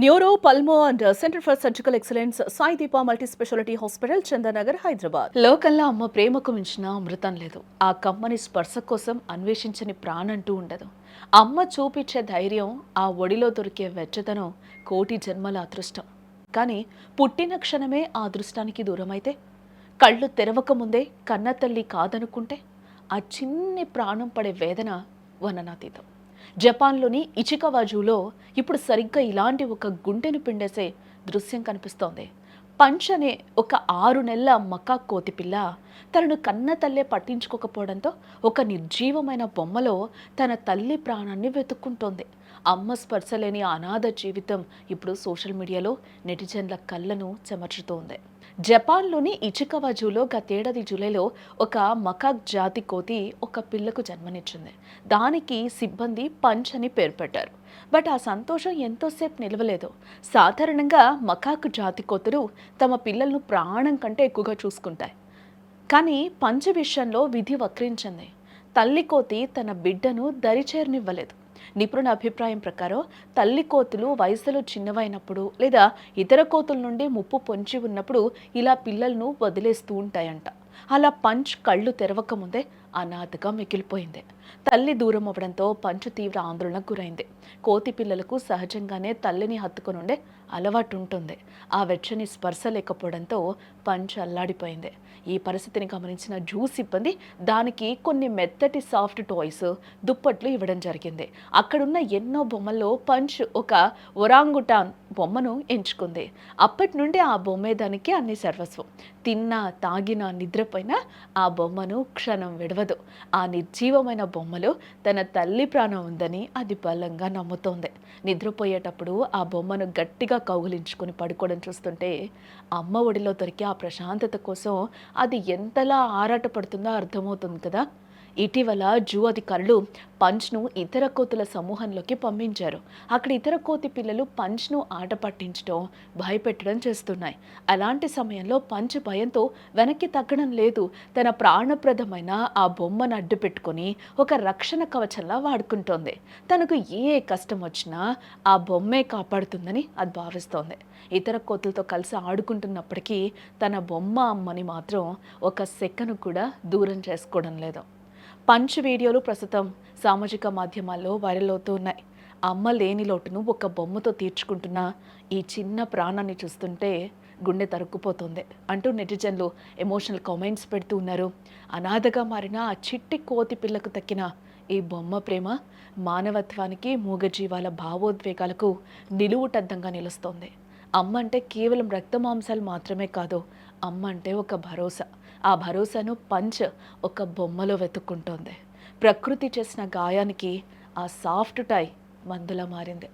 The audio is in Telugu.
Neuro pulmo and centre for surgical excellence Sai Deepa multi speciality hospital Chandanagar Hyderabad. లోకల్లా అమ్మ ప్రేమకు మించిన అమృతం లేదు. ఆ కమ్మని స్పర్శ కోసం అన్వేషించని ప్రాణంటూ ఉండదు. అమ్మ చూపించే ధైర్యం, ఆ ఒడిలో దొరికే వెచ్చదనం కోటి జన్మల అదృష్టం. కానీ పుట్టిన క్షణమే ఆ అదృష్టానికి దూరమైతే, కళ్ళు తెరవక ముందే కన్న తల్లి కాదనుకుంటే, ఆ చిన్ని ప్రాణం పడే వేదన వర్ణనాతీతం. జపాన్లోని ఇచికవా జూలో ఇప్పుడు సరిగ్గా ఇలాంటి ఒక గుండెను పిండేసే దృశ్యం కనిపిస్తోంది. పంచ్ అనే ఒక 6 నెలల మకా కోతిపిల్ల తనను కన్న తల్లే పట్టించుకోకపోవడంతో ఒక నిర్జీవమైన బొమ్మలో తన తల్లి ప్రాణాన్ని వెతుక్కుంటోంది. అమ్మ స్పర్శ లేని అనాథ జీవితం ఇప్పుడు సోషల్ మీడియాలో నెటిజన్ల కళ్ళను చెమర్చుతోంది. జపాన్లోని ఇచికవా జూలో గతేడాది జూలైలో ఒక మకాక్ జాతి కోతి ఒక పిల్లకు జన్మనిచ్చింది. దానికి సిబ్బంది పంచ్ అని పేరు పెట్టారు. బట్ ఆ సంతోషం ఎంతోసేపు నిలవలేదు. సాధారణంగా మకాక్ జాతి కోతులు తమ పిల్లలను ప్రాణం కంటే ఎక్కువగా చూసుకుంటాయి. కానీ పంచ్ విషయంలో విధి వక్రించింది. తల్లి కోతి తన బిడ్డను దరిచేరనివ్వలేదు. నిపుణుల అభిప్రాయం ప్రకారం తల్లి కోతులు వయసులో చిన్నవైనప్పుడు లేదా ఇతర కోతుల నుండి ముప్పు పొంచి ఉన్నప్పుడు ఇలా పిల్లలను వదిలేస్తూ ఉంటాయంట. అలా పంచ్ కళ్ళు తెరవక ముందే అనాథగా మిగిలిపోయింది. తల్లి దూరం అవ్వడంతో పంచ్ తీవ్ర ఆందోళనకు గురైంది. కోతి పిల్లలకు సహజంగానే తల్లిని హత్తుకొని ఉండే అలవాటు ఉంటుంది. ఆ వెచ్చని స్పర్శ లేకపోవడంతో పంచ్ అల్లాడిపోయింది. ఈ పరిస్థితిని గమనించిన జూ సిబ్బంది దానికి కొన్ని మెత్తటి సాఫ్ట్ టాయ్స్, దుప్పట్లు ఇవ్వడం జరిగింది. అక్కడున్న ఎన్నో బొమ్మల్లో పంచ్ ఒక ఒరాంగుటాన్ బొమ్మను ఎంచుకుంది. అప్పటి నుండి ఆ బొమ్మే దానికి అన్ని సర్వస్వం. తిన్నా, తాగినా, నిద్రపోయినా ఆ బొమ్మను క్షణం విడవదు. ఆ నిర్జీవమైన బొమ్మలో తన తల్లి ప్రాణం ఉందని అది బలంగా నమ్ముతోంది. నిద్రపోయేటప్పుడు ఆ బొమ్మను గట్టిగా కౌగిలించుకొని పడుకోవడం చూస్తుంటే అమ్మ ఒడిలో దొరికే ఆ ప్రశాంతత కోసం అది ఎంతలా ఆరాటపడుతుందో అర్థమవుతుంది కదా. ఇటీవల జూ అధికారులు పంచ్ను ఇతర కోతుల సమూహంలోకి పంపించారు. అక్కడ ఇతర కోతి పిల్లలు పంచ్ను ఆట పట్టించడం, భయపెట్టడం చేస్తున్నాయి. అలాంటి సమయంలో పంచ్ భయంతో వెనక్కి తగ్గడం లేదు. తన ప్రాణప్రదమైన ఆ బొమ్మను అడ్డు పెట్టుకొని ఒక రక్షణ కవచంలా వాడుకుంటోంది. తనకు ఏ కష్టం వచ్చినా ఆ బొమ్మే కాపాడుతుందని అది భావిస్తోంది. ఇతర కోతులతో కలిసి ఆడుకుంటున్నప్పటికీ తన బొమ్మ అమ్మని మాత్రం ఒక సెకను కూడా దూరం చేసుకోవడం లేదు. పంచ్ వీడియోలు ప్రస్తుతం సామాజిక మాధ్యమాల్లో వైరల్ అవుతూ ఉన్నాయి. అమ్మ లేని లోటును ఒక బొమ్మతో తీర్చుకుంటున్న ఈ చిన్న ప్రాణాన్ని చూస్తుంటే గుండె తరుక్కుపోతుంది అంటూ నెటిజన్లు ఎమోషనల్ కామెంట్స్ పెడుతూ ఉన్నారు. అనాథగా మారిన ఆ చిట్టి కోతి పిల్లకు తక్కిన ఈ బొమ్మ ప్రేమ మానవత్వానికి, మూగజీవాల భావోద్వేగాలకు నిలువుటద్దంగా నిలుస్తోంది. అమ్మ అంటే కేవలం రక్తమాంసాలు మాత్రమే కాదు, అమ్మ అంటే ఒక భరోసా. ఆ భరోసాను పంచ్ ఒక బొమ్మలో వెతుక్కుంటోంది. ప్రకృతి చేసిన గాయానికి ఆ సాఫ్ట్ టై మందులా మారింది.